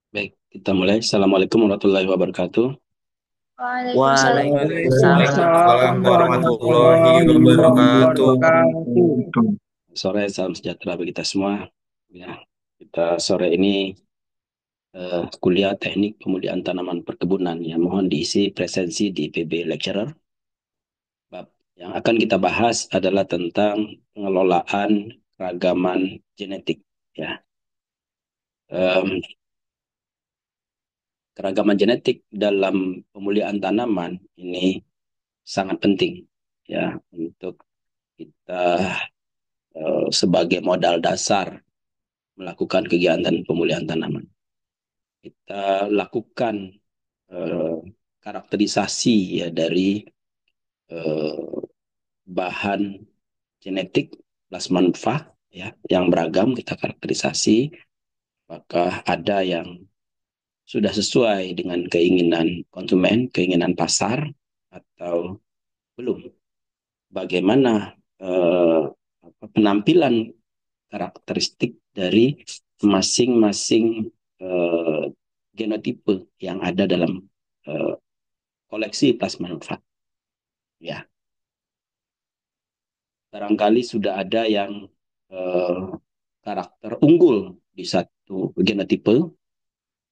Baik, kita mulai. Assalamualaikum warahmatullahi wabarakatuh. Waalaikumsalam. Baik, Waalaikumsalam. Waalaikumsalam warahmatullahi Warahmatullahi wabarakatuh. wabarakatuh. sore, salam sejahtera bagi kita semua. Ya, kita sore ini kuliah teknik pemulihan tanaman perkebunan. Ya, mohon diisi presensi di PB Lecturer. Bab yang akan kita bahas adalah tentang pengelolaan keragaman genetik. Ya, Em, keragaman genetik dalam pemulihan tanaman ini sangat penting. Ya, untuk kita sebagai modal dasar melakukan kegiatan pemulihan tanaman. Kita lakukan eh, karakterisasi ya dari eh, bahan genetik plasma nutfah ya yang beragam kita karakterisasi, apakah ada yang sudah sesuai dengan keinginan konsumen, keinginan pasar atau belum. Bagaimana penampilan karakteristik dari masing-masing eh, genotipe yang ada dalam eh, koleksi plasma nutfah. Ya, barangkali sudah ada yang eh, karakter unggul di satu genotipe,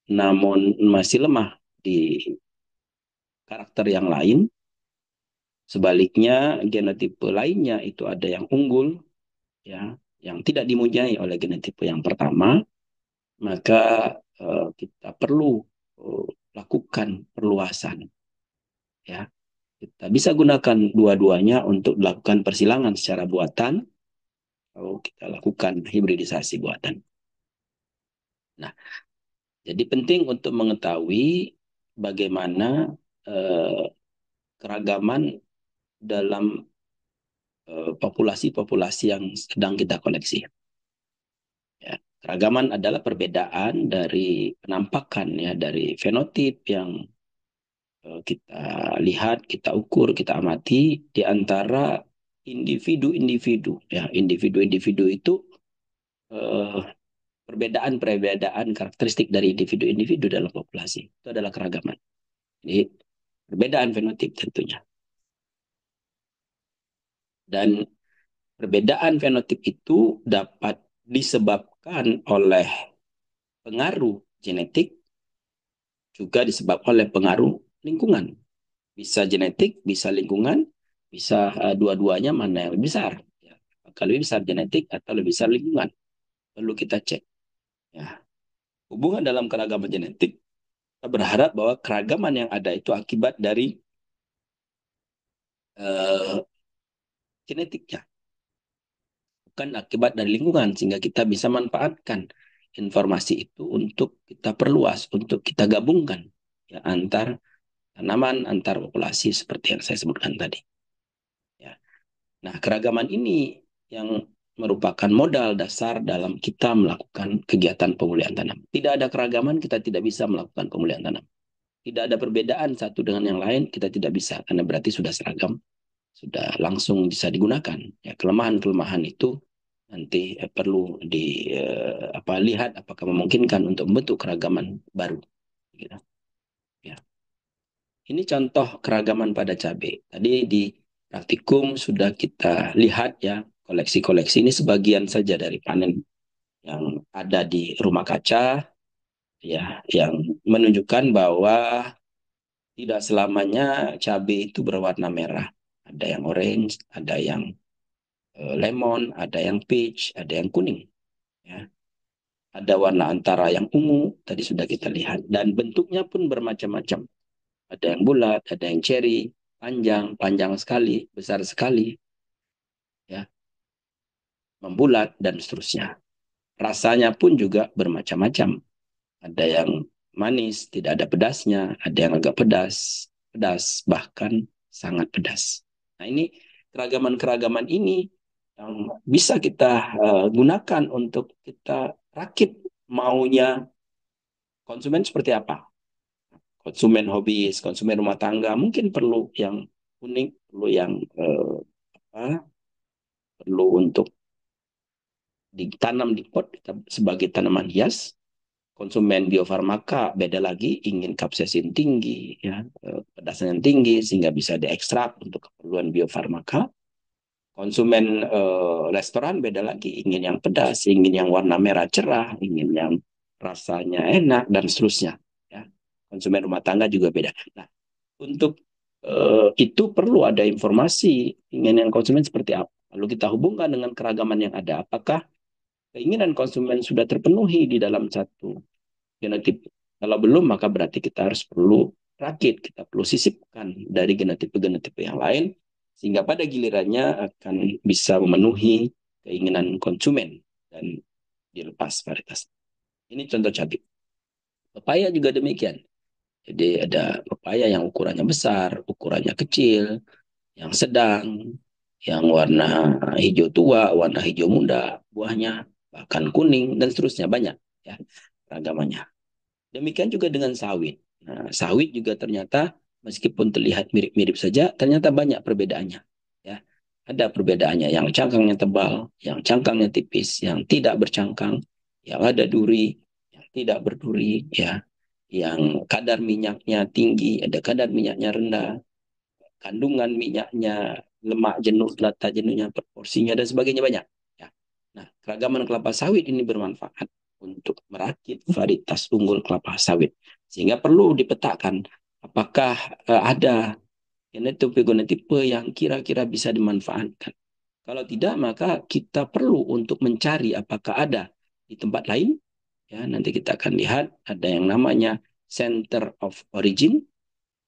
namun masih lemah di karakter yang lain. Sebaliknya, genotipe lainnya itu ada yang unggul, ya, yang tidak dimunyai oleh genotipe yang pertama, maka kita perlu eh, lakukan perluasan, ya. Kita bisa gunakan dua-duanya untuk melakukan persilangan secara buatan, atau kita lakukan hibridisasi buatan. Nah, jadi penting untuk mengetahui bagaimana eh, keragaman dalam populasi-populasi yang sedang kita koleksi. Ya, keragaman adalah perbedaan dari penampakan ya dari fenotip yang kita lihat, kita ukur, kita amati di antara individu-individu. Ya, individu-individu itu eh, perbedaan-perbedaan karakteristik dari individu-individu dalam populasi. Itu adalah keragaman. Jadi perbedaan fenotip tentunya. Dan perbedaan fenotip itu dapat disebabkan oleh pengaruh genetik, juga disebabkan oleh pengaruh lingkungan. Bisa genetik, bisa lingkungan, bisa dua-duanya mana yang lebih besar. Ya. Kalau lebih besar genetik atau lebih besar lingkungan, perlu kita cek. Ya. Hubungan dalam keragaman genetik, kita berharap bahwa keragaman yang ada itu akibat dari uh, genetiknya, bukan akibat dari lingkungan, sehingga kita bisa manfaatkan informasi itu untuk kita perluas, untuk kita gabungkan ya, antar tanaman, antar populasi seperti yang saya sebutkan tadi. Ya. Nah, keragaman ini yang merupakan modal dasar dalam kita melakukan kegiatan pemulihan tanam. Tidak ada keragaman, kita tidak bisa melakukan pemulihan tanam. Tidak ada perbedaan satu dengan yang lain, kita tidak bisa, karena berarti sudah seragam, sudah langsung bisa digunakan. Ya, kelemahan-kelemahan itu nanti perlu lihat apakah memungkinkan untuk membentuk keragaman baru. Gitu. Ya. Ini contoh keragaman pada cabai. Tadi di praktikum sudah kita lihat ya, koleksi-koleksi ini sebagian saja dari panen yang ada di rumah kaca, ya, yang menunjukkan bahwa tidak selamanya cabai itu berwarna merah. Ada yang orange, ada yang lemon, ada yang peach, ada yang kuning. Ya. Ada warna antara yang ungu, tadi sudah kita lihat. Dan bentuknya pun bermacam-macam. Ada yang bulat, ada yang cherry, panjang, panjang sekali, besar sekali, ya, membulat, dan seterusnya. Rasanya pun juga bermacam-macam. Ada yang manis, tidak ada pedasnya, ada yang agak pedas, pedas, bahkan sangat pedas. Nah, ini keragaman-keragaman ini yang bisa kita gunakan untuk kita rakit maunya konsumen seperti apa. Konsumen hobis, konsumen rumah tangga mungkin perlu yang unik, perlu yang apa, perlu untuk ditanam di pot sebagai tanaman hias. konsumen biofarmaka beda lagi, ingin kapsaisin tinggi, ya, pedasan yang tinggi sehingga bisa diekstrak untuk keperluan biofarmaka. Konsumen restoran beda lagi, ingin yang pedas, ingin yang warna merah cerah, ingin yang rasanya enak dan seterusnya. Ya. Konsumen rumah tangga juga beda. Nah, untuk itu perlu ada informasi ingin yang konsumen seperti apa. Lalu kita hubungkan dengan keragaman yang ada. Apakah keinginan konsumen sudah terpenuhi di dalam satu genotip? Kalau belum, maka berarti kita harus perlu rakit, kita perlu sisipkan dari genotipe-genotipe yang lain, sehingga pada gilirannya akan bisa memenuhi keinginan konsumen dan dilepas varietas. Ini contoh cabai. Pepaya juga demikian. Jadi ada pepaya yang ukurannya besar, ukurannya kecil, yang sedang, yang warna hijau tua, warna hijau muda, buahnya bahkan kuning dan seterusnya banyak ya ragamannya. Demikian juga dengan sawit. Nah, sawit juga ternyata meskipun terlihat mirip-mirip saja, ternyata banyak perbedaannya. Ya, ada perbedaannya. Yang cangkangnya tebal, yang cangkangnya tipis, yang tidak bercangkang, yang ada duri, yang tidak berduri, ya, yang kadar minyaknya tinggi, ada kadar minyaknya rendah, kandungan minyaknya, lemak jenuh, lata jenuhnya, proporsinya dan sebagainya banyak. Ya. Nah, keragaman kelapa sawit ini bermanfaat untuk merakit varietas unggul kelapa sawit. Sehingga perlu dipetakan apakah ada genotipe-genotipe yang kira-kira bisa dimanfaatkan. Kalau tidak, maka kita perlu untuk mencari apakah ada di tempat lain. Ya, nanti kita akan lihat ada yang namanya center of origin,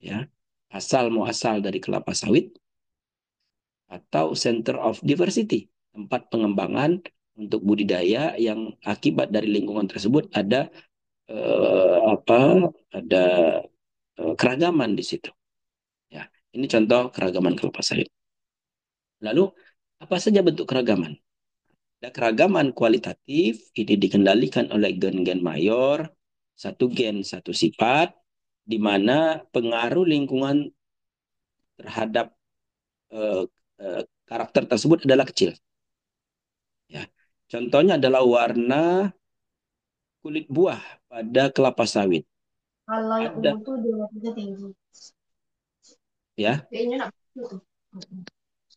ya, asal muasal dari kelapa sawit, atau center of diversity, tempat pengembangan untuk budidaya yang akibat dari lingkungan tersebut ada ada keragaman di situ. Ya, ini contoh keragaman kelapa sawit. Lalu apa saja bentuk keragaman? Ada keragaman kualitatif, ini dikendalikan oleh gen-gen mayor, satu gen, satu sifat, di mana pengaruh lingkungan terhadap eh, karakter tersebut adalah kecil. Ya. Contohnya adalah warna kulit buah pada kelapa sawit. Kalau yang Ada, ungu tuh dia tinggi. ya, Kayaknya nak tuh.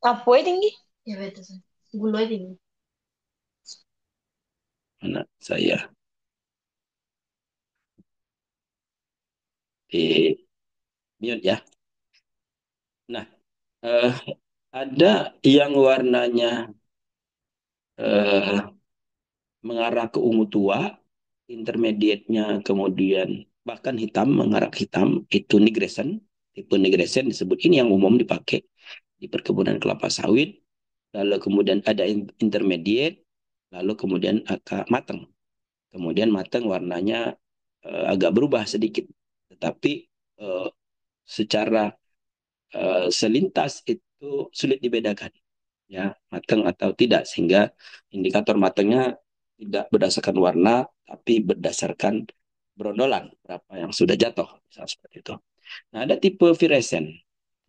Apa yang tinggi? Ya betul. Gula tinggi. anak saya di mute ya. Nah, eh, ada yang warnanya eh, mengarah ke ungu tua, intermediate-nya kemudian bahkan hitam, mengarah ke hitam, itu nigresan. Tipe nigresan disebut, ini yang umum dipakai di perkebunan kelapa sawit. Lalu kemudian ada intermediate, lalu kemudian agak matang. Kemudian matang warnanya agak berubah sedikit. Tetapi eh, secara selintas itu sulit dibedakan, ya, matang atau tidak, sehingga indikator matangnya tidak berdasarkan warna tapi berdasarkan berondolan berapa yang sudah jatuh, misalnya seperti itu. Nah, ada tipe virescent.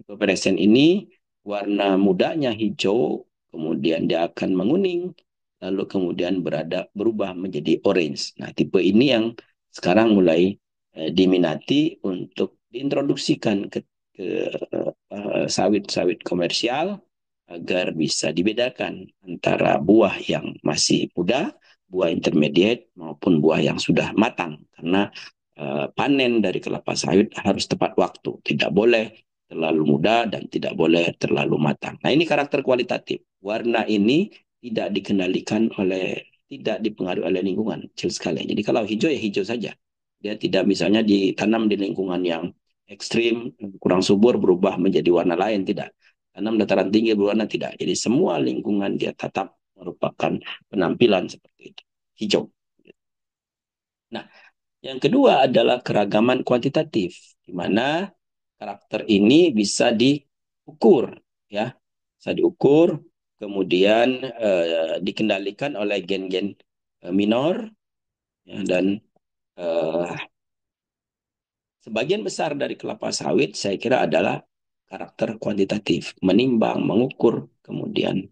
Tipe virescent ini warna mudanya hijau, kemudian dia akan menguning, lalu kemudian berubah menjadi orange. Nah, tipe ini yang sekarang mulai diminati untuk diintroduksikan ke sawit-sawit komersial agar bisa dibedakan antara buah yang masih muda, buah intermediate maupun buah yang sudah matang. Karena panen dari kelapa sawit harus tepat waktu, tidak boleh terlalu muda dan tidak boleh terlalu matang. Nah, ini karakter kualitatif. Warna ini tidak dikendalikan oleh, tidak dipengaruhi oleh lingkungan, kecil sekali. Jadi kalau hijau ya hijau saja. Dia tidak misalnya ditanam di lingkungan yang ekstrim, kurang subur, berubah menjadi warna lain, tidak. Tanam dataran tinggi berwarna, tidak. Jadi semua lingkungan dia tetap merupakan penampilan seperti itu, hijau. Nah, yang kedua adalah keragaman kuantitatif, di mana karakter ini bisa diukur, ya, bisa diukur, kemudian dikendalikan oleh gen-gen minor, ya, dan eh, sebagian besar dari kelapa sawit saya kira adalah karakter kuantitatif, menimbang, mengukur, kemudian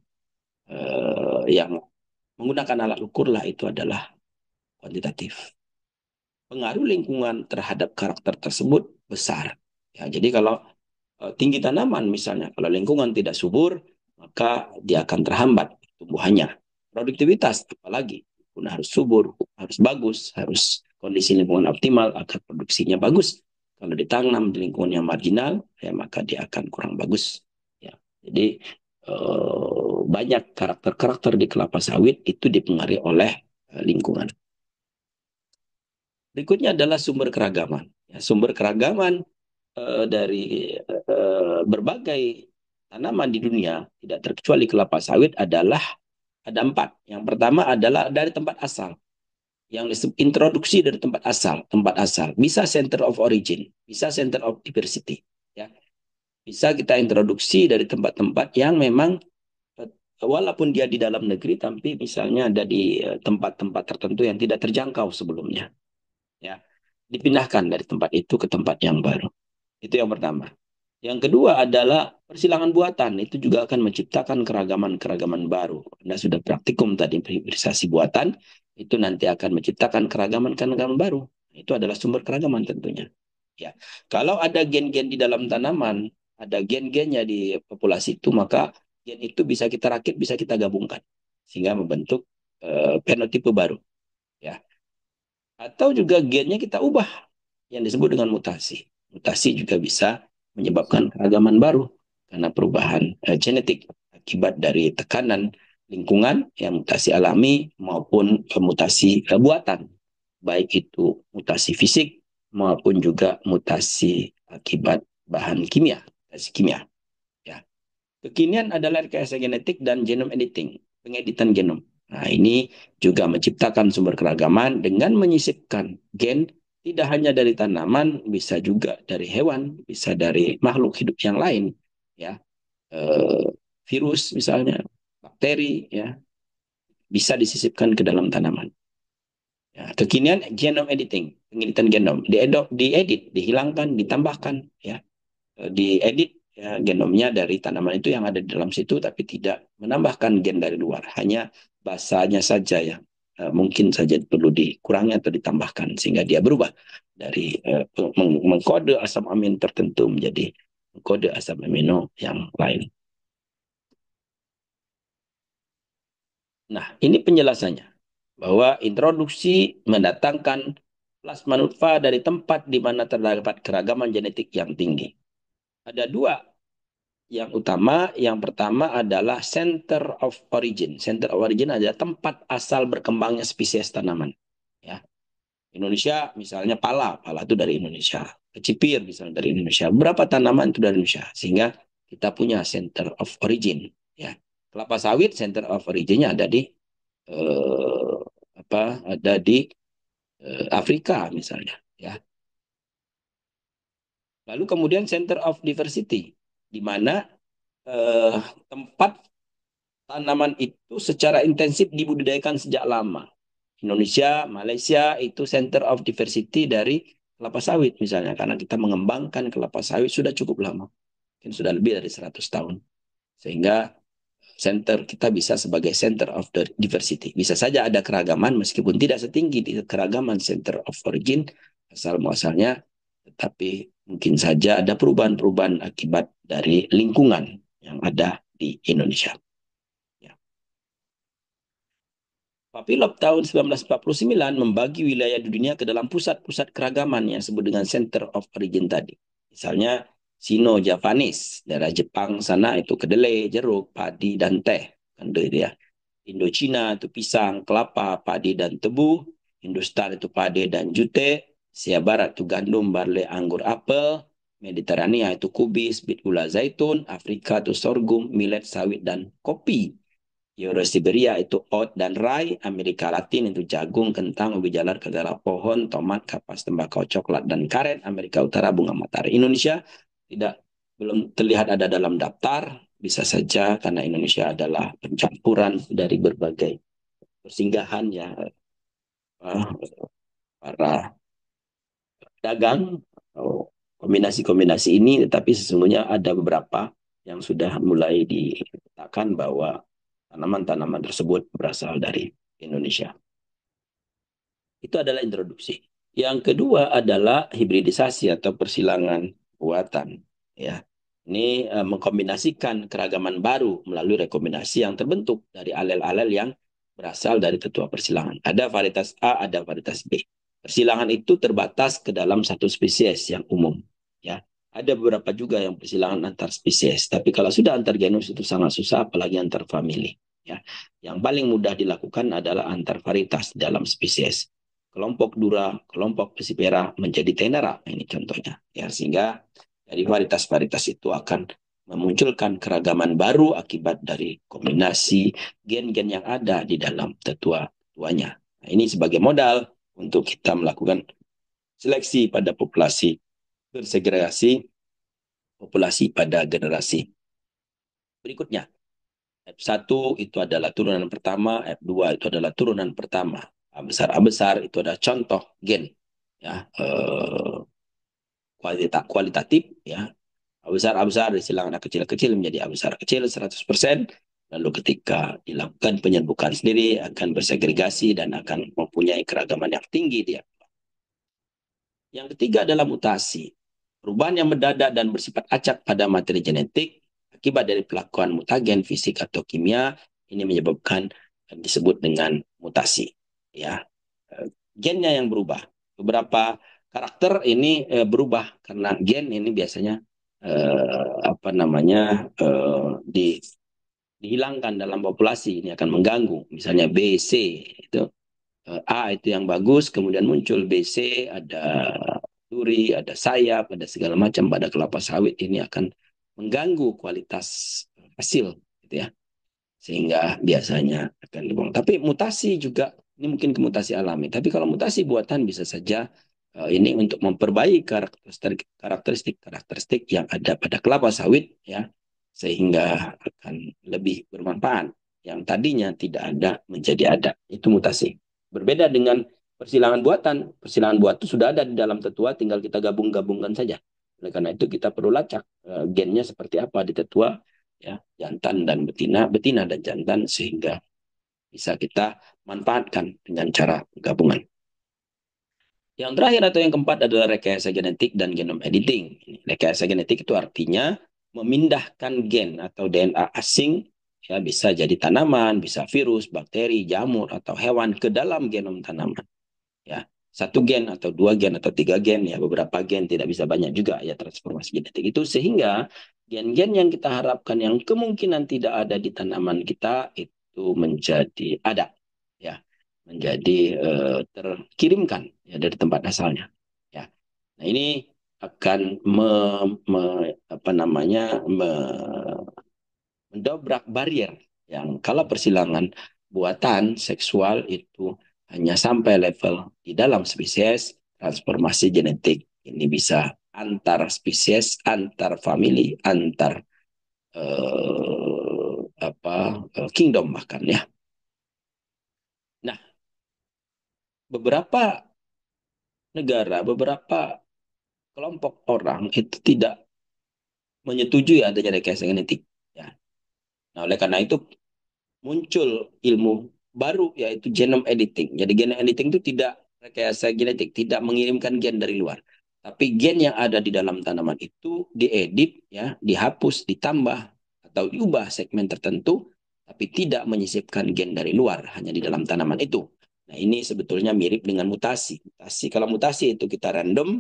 yang menggunakan alat ukur lah itu adalah kuantitatif. pengaruh lingkungan terhadap karakter tersebut besar. Ya, jadi kalau tinggi tanaman misalnya, kalau lingkungan tidak subur, maka dia akan terhambat tumbuhannya. Produktivitas apalagi pun harus subur, harus bagus, harus kondisi lingkungan optimal agar produksinya bagus. Kalau ditanam di lingkungan yang marginal, ya maka dia akan kurang bagus. Ya, jadi banyak karakter-karakter di kelapa sawit itu dipengaruhi oleh lingkungan. Berikutnya adalah sumber keragaman. Ya, sumber keragaman dari berbagai tanaman di dunia, tidak terkecuali kelapa sawit, adalah ada 4. Yang pertama adalah dari tempat asal. Yang disebut introduksi dari tempat asal. Tempat asal. Bisa center of origin. Bisa center of diversity. Ya. Bisa kita introduksi dari tempat-tempat yang memang walaupun dia di dalam negeri, tapi misalnya ada di tempat-tempat tertentu yang tidak terjangkau sebelumnya. Ya. Dipindahkan dari tempat itu ke tempat yang baru. Itu yang pertama. Yang kedua adalah persilangan buatan. Itu juga akan menciptakan keragaman-keragaman baru. Anda sudah praktikum tadi hibridisasi buatan, itu nanti akan menciptakan keragaman-keragaman baru. Itu adalah sumber keragaman tentunya. Ya, kalau ada gen-gen di dalam tanaman, ada gen-gennya di populasi itu, maka gen itu bisa kita rakit, bisa kita gabungkan sehingga membentuk fenotipe baru. Ya, atau juga gennya kita ubah yang disebut dengan mutasi. Mutasi juga bisa menyebabkan keragaman baru karena perubahan genetik akibat dari tekanan lingkungan yang mutasi alami maupun mutasi buatan, baik itu mutasi fisik maupun juga mutasi akibat bahan kimia, mutasi kimia. Ya. Kekinian adalah rekayasa genetik dan genome editing, pengeditan genom. Nah, ini juga menciptakan sumber keragaman dengan menyisipkan gen tidak hanya dari tanaman, bisa juga dari hewan, bisa dari makhluk hidup yang lain, ya, eh, virus misalnya, bakteri, ya, bisa disisipkan ke dalam tanaman. Ya, kekinian genome editing, pengeditan genom, diedit, dihilangkan, ditambahkan, ya, diedit ya, genomnya dari tanaman itu yang ada di dalam situ, tapi tidak menambahkan gen dari luar, hanya basanya saja yang mungkin saja perlu dikurangi atau ditambahkan sehingga dia berubah dari mengkode asam amin tertentu menjadi kode asam amino yang lain. Nah, ini penjelasannya bahwa introduksi mendatangkan plasma nutfa dari tempat di mana terdapat keragaman genetik yang tinggi. Ada 2 yang utama. Yang pertama adalah center of origin. Center of origin adalah tempat asal berkembangnya spesies tanaman. Ya. Indonesia misalnya pala itu dari Indonesia. Kecipir misalnya dari Indonesia. Berapa tanaman itu dari Indonesia. Sehingga kita punya center of origin. Ya. Kelapa sawit center of originnya ada di eh, ada di Afrika misalnya. Ya. Lalu kemudian center of diversity, di mana tempat tanaman itu secara intensif dibudidayakan sejak lama. Indonesia, Malaysia itu center of diversity dari kelapa sawit misalnya, karena kita mengembangkan kelapa sawit sudah cukup lama, mungkin sudah lebih dari 100 tahun. Sehingga center kita bisa sebagai center of the diversity. Bisa saja ada keragaman meskipun tidak setinggi di keragaman center of origin asal muasalnya, tetapi mungkin saja ada perubahan-perubahan akibat dari lingkungan yang ada di Indonesia. Papilov tahun 1949 membagi wilayah di dunia ke dalam pusat-pusat keragaman yang disebut dengan Center of Origin tadi. Misalnya Sino-Japanese, daerah Jepang sana itu kedelai, jeruk, padi, dan teh. Indochina itu pisang, kelapa, padi, dan tebu. Hindustan itu padi dan jute. Asia Barat itu gandum, barley, anggur, apel. Mediterania itu kubis, bit, gula, zaitun. Afrika itu sorghum, millet, sawit, dan kopi. Eurosiberia itu oat dan rye, Amerika Latin itu jagung, kentang, ubi jalar, kelapa, pohon, tomat, kapas, tembakau, coklat, dan karet. Amerika Utara bunga matahari. Indonesia belum terlihat ada dalam daftar, bisa saja karena Indonesia adalah pencampuran dari berbagai persinggahan ya para dagang atau kombinasi-kombinasi ini, tetapi sesungguhnya ada beberapa yang sudah mulai dikatakan bahwa tanaman-tanaman tersebut berasal dari Indonesia. Itu adalah introduksi. Yang kedua adalah hibridisasi atau persilangan buatan. Ya, ini mengkombinasikan keragaman baru melalui rekomendasi yang terbentuk dari alel-alel yang berasal dari tetua persilangan. Ada varietas A, ada varietas B. Persilangan itu terbatas ke dalam satu spesies yang umum. Ya, ada beberapa juga yang persilangan antar spesies. Tapi kalau sudah antar genus itu sangat susah, apalagi antar famili. Ya, yang paling mudah dilakukan adalah antar varietas dalam spesies kelompok Dura, kelompok Pesipera menjadi Tenera. Ini contohnya. Ya, sehingga dari varietas-varietas itu akan memunculkan keragaman baru akibat dari kombinasi gen-gen yang ada di dalam tetua-tuanya. Nah, ini sebagai modal untuk kita melakukan seleksi pada populasi bersegregasi, populasi pada generasi berikutnya. F1 itu adalah turunan pertama, F2 itu adalah turunan pertama. A besar A besar itu adalah contoh gen ya kualitatif ya. A besar disilang anak kecil-kecil menjadi A besar kecil 100%. Lalu ketika dilakukan penyerbukan sendiri akan bersegregasi dan akan mempunyai keragaman yang tinggi dia. Yang ketiga adalah mutasi. Perubahan yang mendadak dan bersifat acak pada materi genetik akibat dari pelakuan mutagen fisik atau kimia ini menyebabkan disebut dengan mutasi. Ya, gennya yang berubah. Beberapa karakter ini berubah karena gen ini biasanya apa namanya dihilangkan dalam populasi ini akan mengganggu. Misalnya B, C itu A itu yang bagus, kemudian muncul B, C, ada duri, ada sayap, ada segala macam pada kelapa sawit ini akan mengganggu kualitas hasil, gitu ya. Sehingga biasanya akan dibuang. Tapi mutasi juga ini mungkin mutasi alami. Tapi kalau mutasi buatan bisa saja ini untuk memperbaiki karakteristik yang ada pada kelapa sawit ya sehingga akan lebih bermanfaat. Yang tadinya tidak ada menjadi ada. Itu mutasi. Berbeda dengan persilangan buatan. Persilangan buatan sudah ada di dalam tetua, tinggal kita gabung-gabungkan saja. Oleh karena itu kita perlu lacak gennya seperti apa di tetua ya jantan dan betina, betina dan jantan sehingga bisa kita manfaatkan dengan cara gabungan. Yang terakhir atau yang keempat adalah rekayasa genetik dan genome editing. Rekayasa genetik itu artinya memindahkan gen atau DNA asing ya bisa jadi tanaman, bisa virus, bakteri, jamur atau hewan ke dalam genom tanaman. Ya, satu gen atau dua gen atau tiga gen ya beberapa gen tidak bisa banyak juga ya transformasi genetik itu sehingga gen-gen yang kita harapkan yang kemungkinan tidak ada di tanaman kita itu menjadi ada ya menjadi terkirimkan ya dari tempat asalnya ya. Nah ini akan apa namanya mendobrak barrier yang kalau persilangan buatan seksual itu hanya sampai level di dalam spesies, transformasi genetik ini bisa antar spesies, antar famili, antar kingdom bahkan ya. Nah, beberapa negara, beberapa kelompok orang itu tidak menyetujui adanya rekayasa genetik. Ya. Nah, oleh karena itu muncul ilmu baru yaitu genome editing. Jadi genome editing itu tidak rekayasa genetik, tidak mengirimkan gen dari luar. Tapi gen yang ada di dalam tanaman itu diedit, ya, dihapus, ditambah atau diubah segmen tertentu, tapi tidak menyisipkan gen dari luar, hanya di dalam tanaman itu. Nah ini sebetulnya mirip dengan mutasi. Kalau mutasi itu kita random,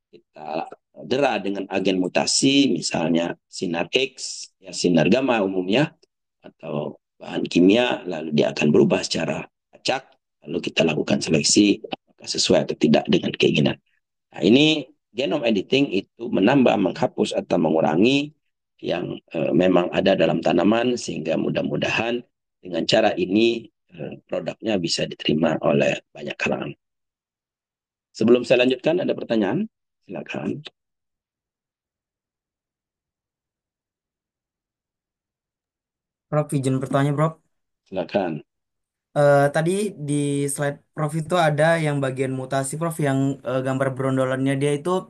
kita dera dengan agen mutasi, misalnya sinar X, ya sinar gamma umumnya, atau bahan kimia, lalu dia akan berubah secara acak, lalu kita lakukan seleksi apakah sesuai atau tidak dengan keinginan. Nah, ini genome editing itu menambah, menghapus atau mengurangi yang memang ada dalam tanaman sehingga mudah-mudahan dengan cara ini produknya bisa diterima oleh banyak kalangan. Sebelum saya lanjutkan, ada pertanyaan? Silakan. Prof, izin bertanya, Prof. Silakan. Tadi di slide Prof itu ada yang bagian mutasi, Prof, yang gambar berondolannya dia itu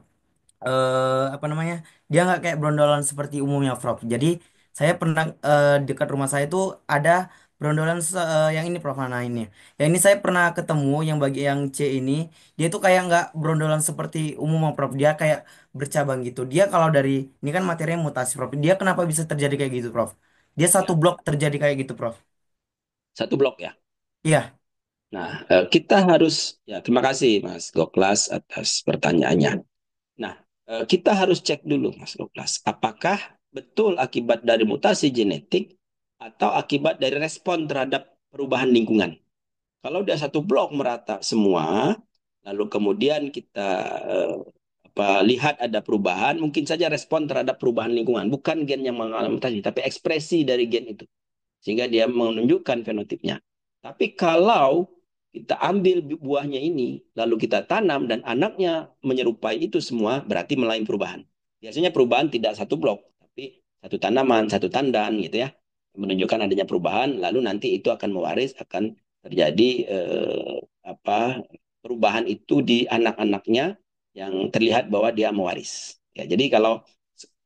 apa namanya? Dia nggak kayak berondolan seperti umumnya, Prof. Jadi saya pernah dekat rumah saya itu ada brondolan yang ini Prof. Nah ini. Yang ini saya pernah ketemu yang bagi yang C ini, dia tuh kayak nggak brondolan seperti umum Prof. Dia kayak bercabang gitu. Dia kalau dari ini kan materinya mutasi Prof. Dia kenapa bisa terjadi kayak gitu Prof? Dia satu Ya, blok terjadi kayak gitu Prof. satu blok ya. Iya. Nah, kita harus ya terima kasih Mas Goklas atas pertanyaannya. Nah, kita harus cek dulu Mas Goklas, apakah betul akibat dari mutasi genetik atau akibat dari respon terhadap perubahan lingkungan. Kalau dia satu blok merata semua, lalu kemudian kita eh, lihat ada perubahan, mungkin saja respon terhadap perubahan lingkungan, bukan gen yang mengalami mutasi, tapi ekspresi dari gen itu, sehingga dia menunjukkan fenotipnya. Tapi kalau kita ambil buahnya ini, lalu kita tanam dan anaknya menyerupai itu semua, berarti mulai perubahan. Biasanya perubahan tidak satu blok, tapi satu tanaman, satu tandan gitu ya, menunjukkan adanya perubahan. Lalu nanti itu akan mewaris, akan terjadi perubahan itu di anak-anaknya yang terlihat bahwa dia mewaris. Ya, jadi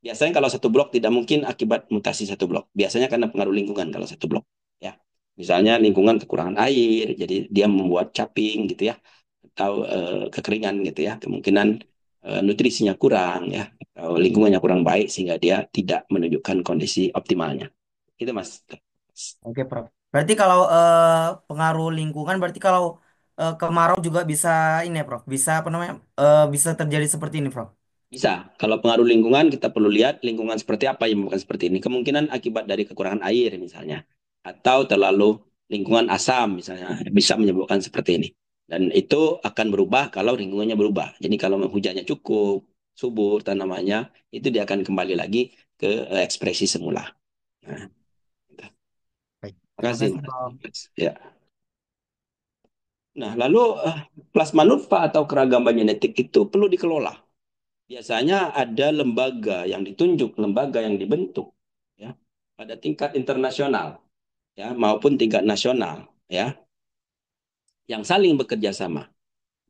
biasanya kalau satu blok tidak mungkin akibat mutasi satu blok. Biasanya karena pengaruh lingkungan kalau satu blok. Ya, misalnya lingkungan kekurangan air, jadi dia membuat caping gitu ya, atau kekeringan gitu ya. Kemungkinan nutrisinya kurang ya, atau lingkungannya kurang baik sehingga dia tidak menunjukkan kondisi optimalnya. Itu Mas. Oke, Prof. Berarti kalau pengaruh lingkungan, berarti kalau kemarau juga bisa ini ya, Prof. Bisa apa namanya? Bisa terjadi seperti ini, Prof. Bisa. Kalau pengaruh lingkungan, kita perlu lihat lingkungan seperti apa yang menyebabkan seperti ini. Kemungkinan akibat dari kekurangan air misalnya. Atau terlalu lingkungan asam misalnya. Bisa menyebabkan seperti ini. Dan itu akan berubah kalau lingkungannya berubah. Jadi kalau hujannya cukup, subur tanamannya, itu dia akan kembali lagi ke ekspresi semula. Nah, gitu. Baik. Terima Terima kasih, kasih, Prof. Mas. Ya. Nah, lalu plasma nutfah atau keragaman genetik itu perlu dikelola. Biasanya ada lembaga yang ditunjuk, lembaga yang dibentuk ya pada tingkat internasional ya maupun tingkat nasional ya yang saling bekerja sama.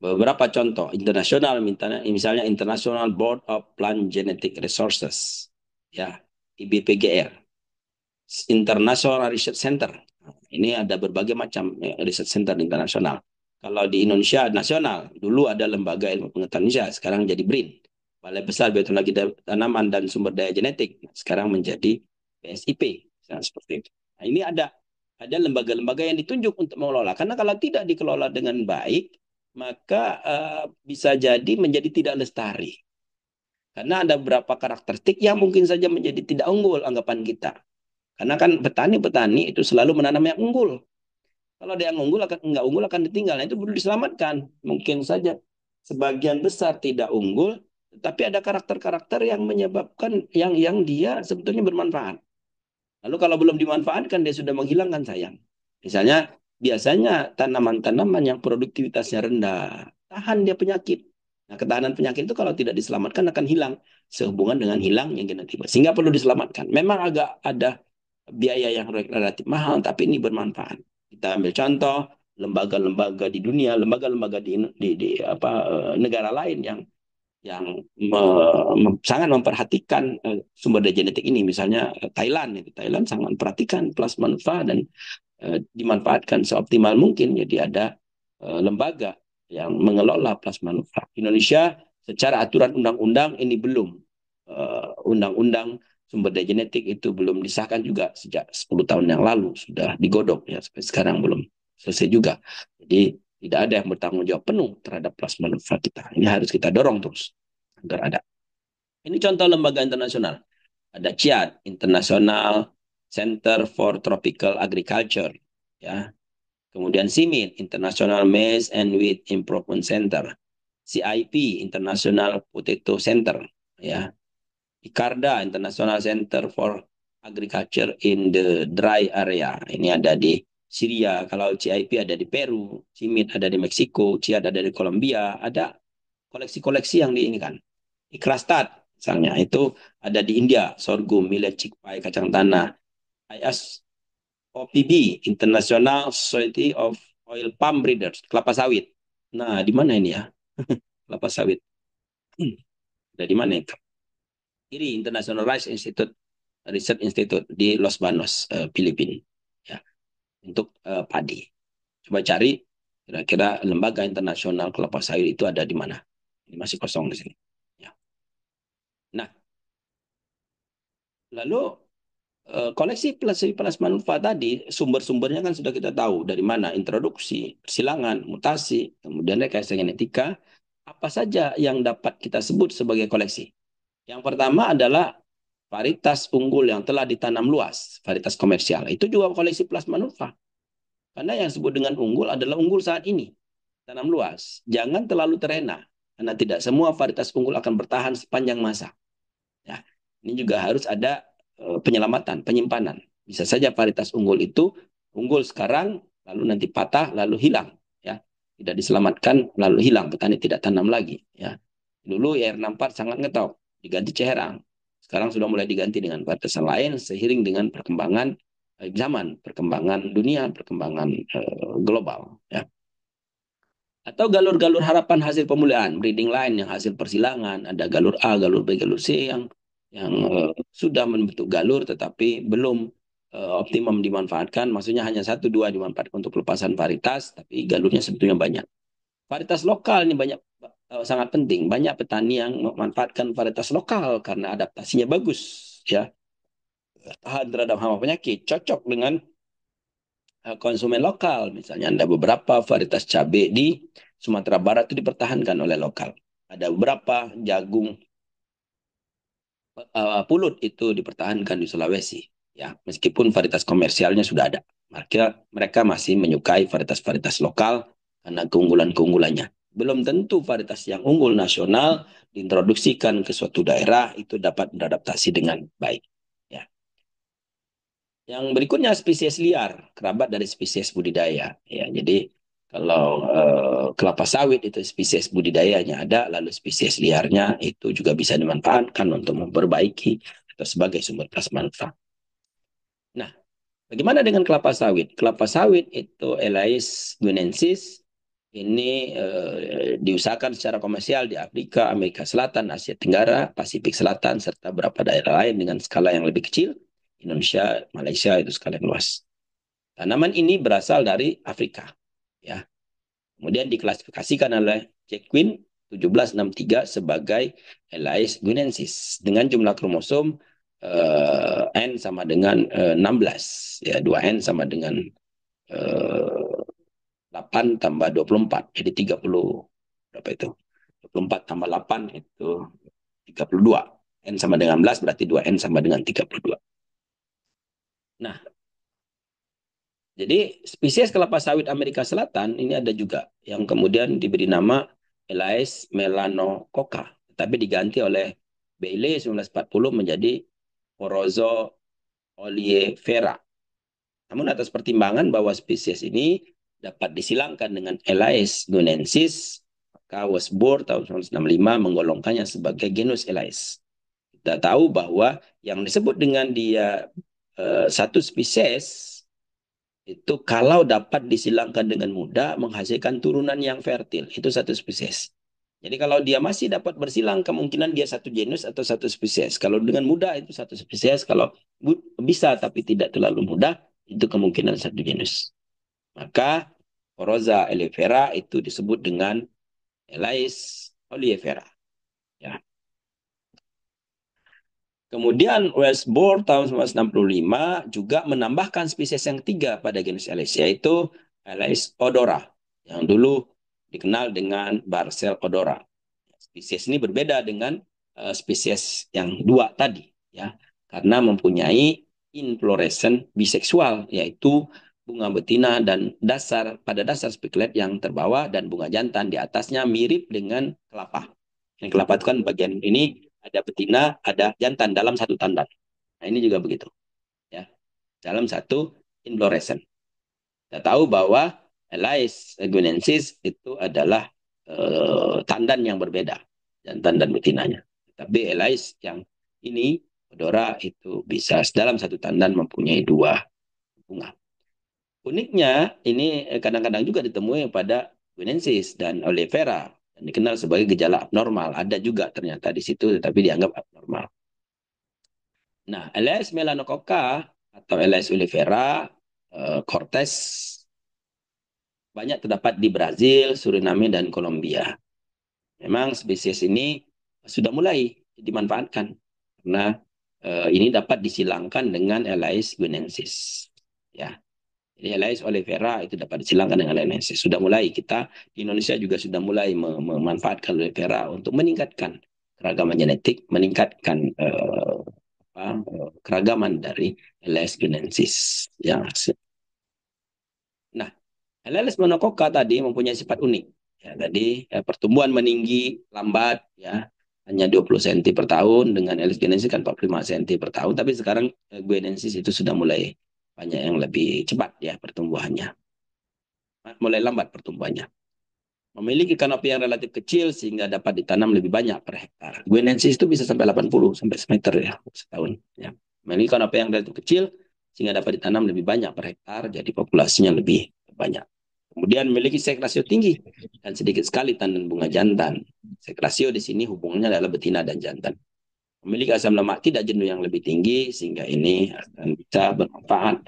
Beberapa contoh internasional misalnya International Board of Plant Genetic Resources ya IBPGR, International Research Center. Ini ada berbagai macam research center internasional. Kalau di Indonesia nasional, dulu ada Lembaga Ilmu Pengetahuan Indonesia, sekarang jadi BRIN. Balai Besar Biotehnologi Tanaman dan Sumber Daya Genetik, sekarang menjadi BSIP. Seperti itu. Nah, ini ada lembaga-lembaga yang ditunjuk untuk mengelola. Karena kalau tidak dikelola dengan baik, maka bisa jadi menjadi tidak lestari. Karena ada beberapa karakteristik yang mungkin saja menjadi tidak unggul anggapan kita. Karena kan petani-petani itu selalu menanam yang unggul. Kalau ada yang unggul akan nggak unggul akan ditinggal. Nah, itu perlu diselamatkan. Mungkin saja sebagian besar tidak unggul, tapi ada karakter-karakter yang menyebabkan yang dia sebetulnya bermanfaat. Lalu kalau belum dimanfaatkan dia sudah menghilangkan sayang. Misalnya biasanya tanaman-tanaman yang produktivitasnya rendah, tahan dia penyakit. Nah, ketahanan penyakit itu kalau tidak diselamatkan akan hilang sehubungan dengan hilangnya genotipe. Sehingga perlu diselamatkan. Memang agak ada biaya yang relatif mahal, tapi ini bermanfaat. Kita ambil contoh lembaga-lembaga di dunia, lembaga-lembaga negara lain yang sangat memperhatikan sumber daya genetik ini. Misalnya Thailand, Thailand sangat memperhatikan plasma nutfah dan dimanfaatkan seoptimal mungkin. Jadi ada lembaga yang mengelola plasma nutfah. Indonesia secara aturan undang-undang ini belum. Undang-undang sumber daya genetik itu belum disahkan juga sejak 10 tahun yang lalu. Sudah digodok ya, sampai sekarang belum selesai juga. Jadi tidak ada yang bertanggung jawab penuh terhadap plasma nutfah kita. Ini harus kita dorong terus agar ada. Ini contoh lembaga internasional. Ada CIAT, International Center for Tropical Agriculture, ya. Kemudian CIMIT, International Maize and Wheat Improvement Center. CIP, International Potato Center, ya. ICARDA, International Center for Agriculture in the Dry Area. Ini ada di Syria. Kalau CIP ada di Peru, CIMIT ada di Meksiko, CIAT ada di Kolombia. Ada koleksi-koleksi yang di ini kan. Ikrastat misalnya itu ada di India, sorghum, millet, chickpea, kacang tanah. ISOPB, International Society of Oil Palm Breeders, kelapa sawit. Nah, di mana ini ya? Kelapa sawit. Ada di mana itu? Ini International Rice Institute, Research Institute di Los Banos, Filipina. Ya. untuk padi. Coba cari kira-kira lembaga internasional kelapa sawit itu ada di mana. Ini masih kosong di sini. Ya. Nah, lalu koleksi plasma nutfah tadi sumber-sumbernya kan sudah kita tahu dari mana, introduksi, persilangan, mutasi, kemudian rekayasa genetika, apa saja yang dapat kita sebut sebagai koleksi. Yang pertama adalah varietas unggul yang telah ditanam luas, varietas komersial. Itu juga koleksi plasma nutfah. Karena yang disebut dengan unggul adalah unggul saat ini, tanam luas. Jangan terlalu terlena, karena tidak semua varietas unggul akan bertahan sepanjang masa. Ya, ini juga harus ada penyelamatan, penyimpanan. Bisa saja varietas unggul itu unggul sekarang, lalu nanti patah, lalu hilang. Ya, tidak diselamatkan, lalu hilang. Petani tidak tanam lagi. Ya, dulu IR64 sangat ngetop, diganti Ceherang. Sekarang sudah mulai diganti dengan varietas lain seiring dengan perkembangan zaman, perkembangan dunia, perkembangan global. Ya. Atau galur-galur harapan hasil pemulihan, breeding line yang hasil persilangan, ada galur A, galur B, galur C yang sudah membentuk galur tetapi belum optimum dimanfaatkan, maksudnya hanya satu dua dimanfaatkan untuk pelepasan varietas, tapi galurnya sebetulnya banyak. Varietas lokal ini banyak sangat penting. Banyak petani yang memanfaatkan varietas lokal karena adaptasinya bagus, ya, tahan terhadap hama penyakit, cocok dengan konsumen lokal. Misalnya ada beberapa varietas cabai di Sumatera Barat itu dipertahankan oleh lokal. Ada beberapa jagung pulut itu dipertahankan di Sulawesi. Ya, meskipun varietas komersialnya sudah ada. Mereka masih menyukai varietas-varietas lokal karena keunggulan-keunggulannya. Belum tentu varietas yang unggul nasional diintroduksikan ke suatu daerah itu dapat beradaptasi dengan baik. Ya. Yang berikutnya spesies liar, kerabat dari spesies budidaya. Ya, jadi kalau kelapa sawit itu spesies budidayanya ada, lalu spesies liarnya itu juga bisa dimanfaatkan untuk memperbaiki atau sebagai sumber plasma nutfah. Nah, bagaimana dengan kelapa sawit? Kelapa sawit itu Elais guinensis ini diusahakan secara komersial di Afrika, Amerika Selatan, Asia Tenggara, Pasifik Selatan, serta beberapa daerah lain dengan skala yang lebih kecil. Indonesia, Malaysia itu skala yang luas. Tanaman ini berasal dari Afrika. Ya. Kemudian diklasifikasikan oleh Jacquin 1763 sebagai Elais guinensis dengan jumlah kromosom N sama dengan 16. Ya, 2N sama dengan 8 tambah 24. Jadi 30, berapa itu? 24 tambah 8 itu 32. N sama dengan 11 berarti 2N sama dengan 32. Nah, jadi spesies kelapa sawit Amerika Selatan ini ada juga yang kemudian diberi nama Elais melanococa, tapi diganti oleh Bailey 1940 menjadi Orozo oleifera. Namun atas pertimbangan bahwa spesies ini dapat disilangkan dengan Elais guinensis, maka Westbrook tahun 1965 menggolongkannya sebagai genus Elais. Kita tahu bahwa yang disebut dengan dia satu spesies itu kalau dapat disilangkan dengan mudah menghasilkan turunan yang fertil. Itu satu spesies. Jadi kalau dia masih dapat bersilang, kemungkinan dia satu genus atau satu spesies. Kalau dengan mudah itu satu spesies. Kalau bisa tapi tidak terlalu mudah, itu kemungkinan satu genus. Maka Oroza oleifera itu disebut dengan Elais oleifera. Ya. Kemudian Westbrook tahun 1965 juga menambahkan spesies yang ketiga pada genus Elais, yaitu Elais odora, yang dulu dikenal dengan Barcel odora. Spesies ini berbeda dengan spesies yang dua tadi, ya, karena mempunyai inflorescen biseksual, yaitu bunga betina dan pada dasar spiklet yang terbawah dan bunga jantan di atasnya mirip dengan kelapa. Yang kelapa itu kan bagian ini ada betina, ada jantan dalam satu tandan. Nah, ini juga begitu. Ya, dalam satu inflorescen. Kita tahu bahwa Elais guinensis itu adalah tandan yang berbeda, jantan dan betinanya. Tapi Elais yang ini, odora itu bisa dalam satu tandan mempunyai dua bunga. Uniknya, ini kadang-kadang juga ditemui pada guinensis dan oleifera, dan dikenal sebagai gejala abnormal. Ada juga ternyata di situ, tetapi dianggap abnormal. Nah, Elais melanococa atau Elais oleifera Cortez banyak terdapat di Brazil, Suriname, dan Kolombia. Memang spesies ini sudah mulai dimanfaatkan karena ini dapat disilangkan dengan Elais guinensis. Ya, jadi Elais oleifera itu dapat disilangkan dengan Elais. Sudah mulai kita di Indonesia juga sudah mulai memanfaatkan oleifera untuk meningkatkan keragaman genetik, meningkatkan keragaman dari Elais guinensis. Ya. Nah, Elaelis monococa tadi mempunyai sifat unik. Ya, tadi pertumbuhan meninggi lambat, ya, hanya 20 cm per tahun, dengan Elaelis guinensis kan 45 cm per tahun, tapi sekarang guinensis itu sudah mulai banyak yang lebih cepat ya pertumbuhannya, mulai lambat pertumbuhannya. Memiliki kanopi yang relatif kecil sehingga dapat ditanam lebih banyak per hektar. Guinensis itu bisa sampai 80 sampai semeter ya setahun. Ya. Memiliki kanopi yang relatif kecil sehingga dapat ditanam lebih banyak per hektar, jadi populasinya lebih banyak. Kemudian memiliki seks rasio tinggi dan sedikit sekali tandan bunga jantan. Seks rasio di sini hubungannya adalah betina dan jantan. Memiliki asam lemak tidak jenuh yang lebih tinggi sehingga ini akan bisa bermanfaat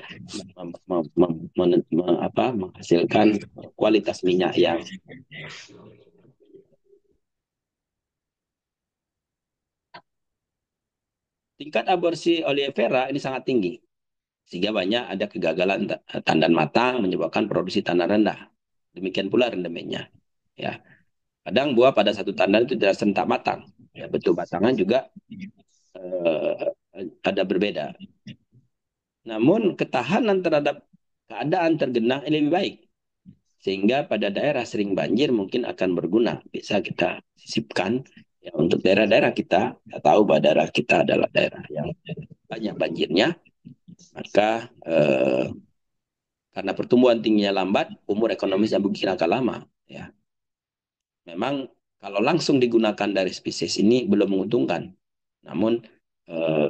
menghasilkan kualitas minyak yang tingkat aborsi oleifera ini sangat tinggi sehingga banyak ada kegagalan tandan matang menyebabkan produksi tandan rendah. Demikian pula rendemennya. Ya, kadang buah pada satu tandan itu tidak sentak matang. Ya, bentuk batangan juga ada berbeda. Namun ketahanan terhadap keadaan tergenang ini lebih baik. Sehingga pada daerah sering banjir mungkin akan berguna. Bisa kita sisipkan ya, untuk daerah-daerah kita tahu bahwa daerah kita adalah daerah yang banyak banjirnya. Maka karena pertumbuhan tingginya lambat, umur ekonomisnya mungkin akan lama. Ya. Memang kalau langsung digunakan dari spesies ini belum menguntungkan. Namun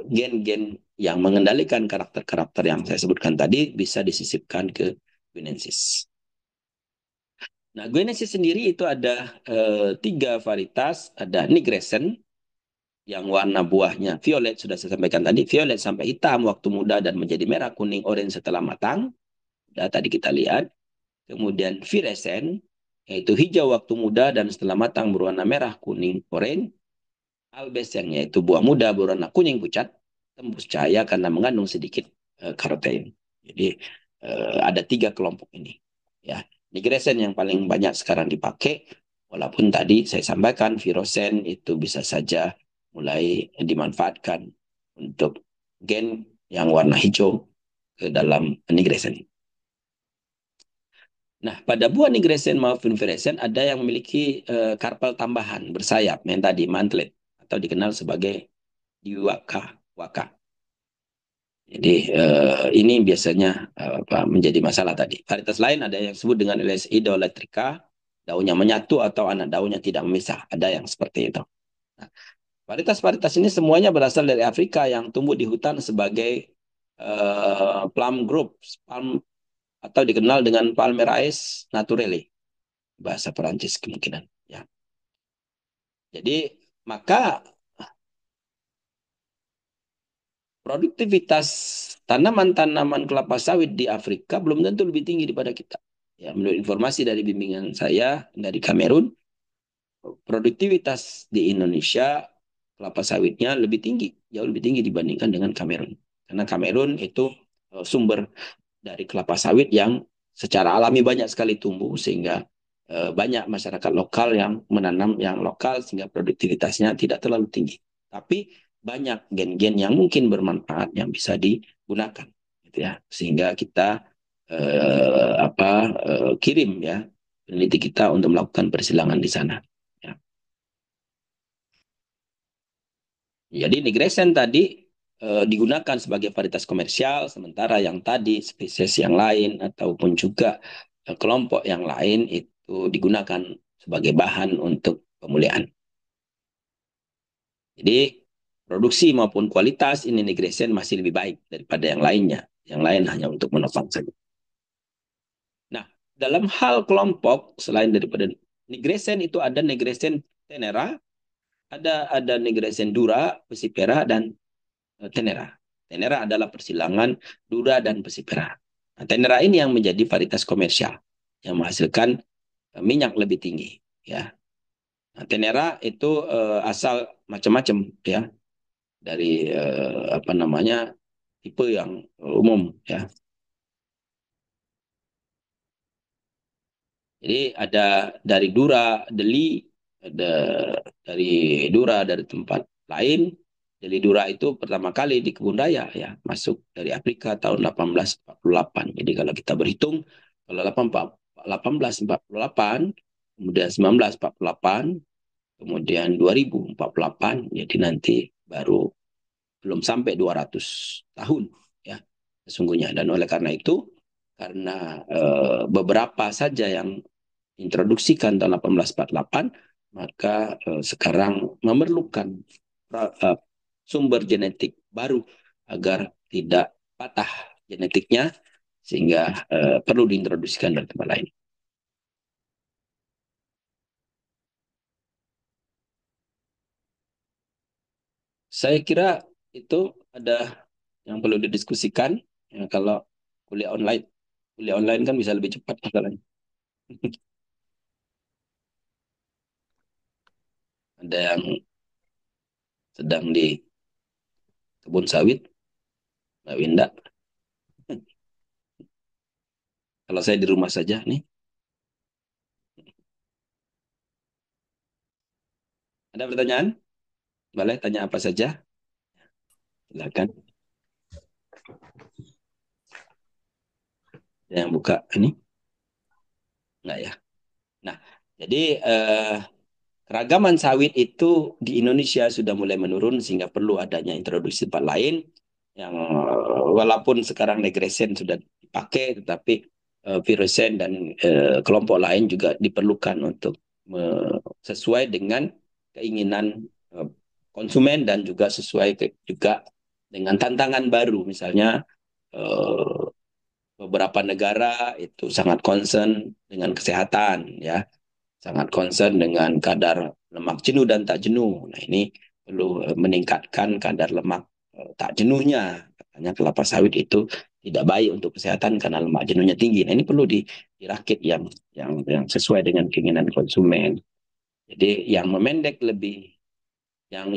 gen-gen yang mengendalikan karakter-karakter yang saya sebutkan tadi bisa disisipkan ke guinensis. Nah, guinensis sendiri itu ada 3 varietas. Ada nigrescens yang warna buahnya violet, sudah saya sampaikan tadi, violet sampai hitam waktu muda dan menjadi merah, kuning, orange setelah matang. Sudah tadi kita lihat. Kemudian virescens, yaitu hijau waktu muda dan setelah matang berwarna merah, kuning, orange. Albescens, yaitu buah muda berwarna kuning pucat, tembus cahaya karena mengandung sedikit karotein. Jadi ada 3 kelompok ini. Ya, nigrescens yang paling banyak sekarang dipakai, walaupun tadi saya sampaikan virescens itu bisa saja mulai dimanfaatkan untuk gen yang warna hijau ke dalam nigrescens. Nah, pada buah nigrescens maupun virescens ada yang memiliki karpel tambahan bersayap yang tadi mantlet atau dikenal sebagai diwaka waka. Jadi ini biasanya menjadi masalah tadi. Varietas lain ada yang disebut dengan Elaeis idoletrica, daunnya menyatu atau anak daunnya tidak memisah. Ada yang seperti itu. Nah, varietas-varietas ini semuanya berasal dari Afrika yang tumbuh di hutan sebagai plum groups, palm atau dikenal dengan Palmeraceae naturale, bahasa Perancis kemungkinan. Ya. Jadi maka produktivitas tanaman-tanaman kelapa sawit di Afrika belum tentu lebih tinggi daripada kita. Ya, menurut informasi dari bimbingan saya dari Kamerun, produktivitas di Indonesia kelapa sawitnya lebih tinggi, jauh lebih tinggi dibandingkan dengan Kamerun. Karena Kamerun itu sumber dari kelapa sawit yang secara alami banyak sekali tumbuh sehingga banyak masyarakat lokal yang menanam yang lokal sehingga produktivitasnya tidak terlalu tinggi. Tapi banyak gen-gen yang mungkin bermanfaat yang bisa digunakan, gitu ya. Sehingga kita kirim ya peneliti kita untuk melakukan persilangan di sana. Ya. Jadi nigrescens tadi digunakan sebagai varietas komersial, sementara yang tadi spesies yang lain ataupun juga kelompok yang lain itu digunakan sebagai bahan untuk pemulihan. Jadi produksi maupun kualitas ini nigrescens masih lebih baik daripada yang lainnya. Yang lain hanya untuk menopang saja. Nah, dalam hal kelompok selain daripada nigrescens itu ada nigrescens tenera, ada nigrescens dura, pesipera dan tenera. Tenera adalah persilangan dura dan pesipera. Nah, tenera ini yang menjadi varietas komersial yang menghasilkan minyak lebih tinggi, ya. Nah, tenera itu asal macam-macam, ya, dari apa namanya, tipe yang umum, ya. Jadi ada dari Dura, Deli, ada dari Dura dari tempat lain. Deli Dura itu pertama kali di kebun raya, ya, masuk dari Afrika tahun 1848. Jadi kalau kita berhitung, kalau 1848, kemudian 1948, kemudian 2048, jadi nanti baru belum sampai 200 tahun, ya, sesungguhnya. Dan oleh karena itu, karena beberapa saja yang introduksikan tahun 1848, maka sekarang memerlukan uh, sumber genetik baru agar tidak patah genetiknya, sehingga perlu diintroduksikan dari tempat lain. Saya kira itu ada yang perlu didiskusikan, ya, kalau kuliah online. Kuliah online kan bisa lebih cepat masalahnya. Ada yang sedang di kebun sawit, Mbak Winda. Kalau saya di rumah saja nih. Ada pertanyaan? Boleh tanya apa saja? Silakan. Yang buka ini? Enggak ya? Nah, jadi keragaman sawit itu di Indonesia sudah mulai menurun sehingga perlu adanya introduksi tempat lain yang walaupun sekarang regresen sudah dipakai, tetapi virusen dan kelompok lain juga diperlukan untuk sesuai dengan keinginan konsumen dan juga sesuai juga dengan tantangan baru. Misalnya beberapa negara itu sangat concern dengan kesehatan, ya, sangat concern dengan kadar lemak jenuh dan tak jenuh. Nah, ini perlu meningkatkan kadar lemak tak jenuhnya. Katanya kelapa sawit itu tidak baik untuk kesehatan karena lemak jenuhnya tinggi. Nah, ini perlu dirakit yang sesuai dengan keinginan konsumen. Jadi yang memendek lebih, yang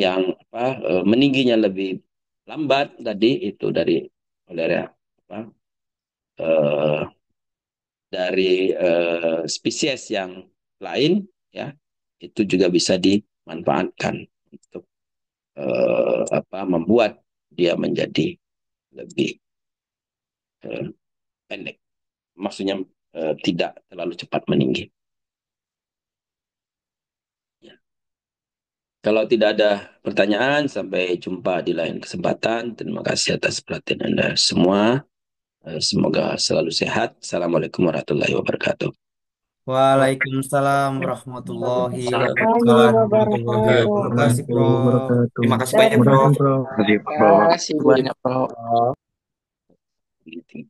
apa, meningginya lebih lambat tadi itu oleh apa, eh, dari spesies yang lain, ya, itu juga bisa dimanfaatkan untuk apa, membuat dia menjadi lebih pendek, maksudnya tidak terlalu cepat meninggi, ya. Kalau tidak ada pertanyaan, sampai jumpa di lain kesempatan. Terima kasih atas perhatian Anda semua. Semoga selalu sehat. Assalamualaikum warahmatullahi wabarakatuh. Waalaikumsalam warahmatullahi Warahmatullahi wabarakatuh. wabarakatuh. Terima kasih, Prof. Terima kasih Dan banyak, Prof. Terima kasih, Terima kasih banyak, Prof. Bro.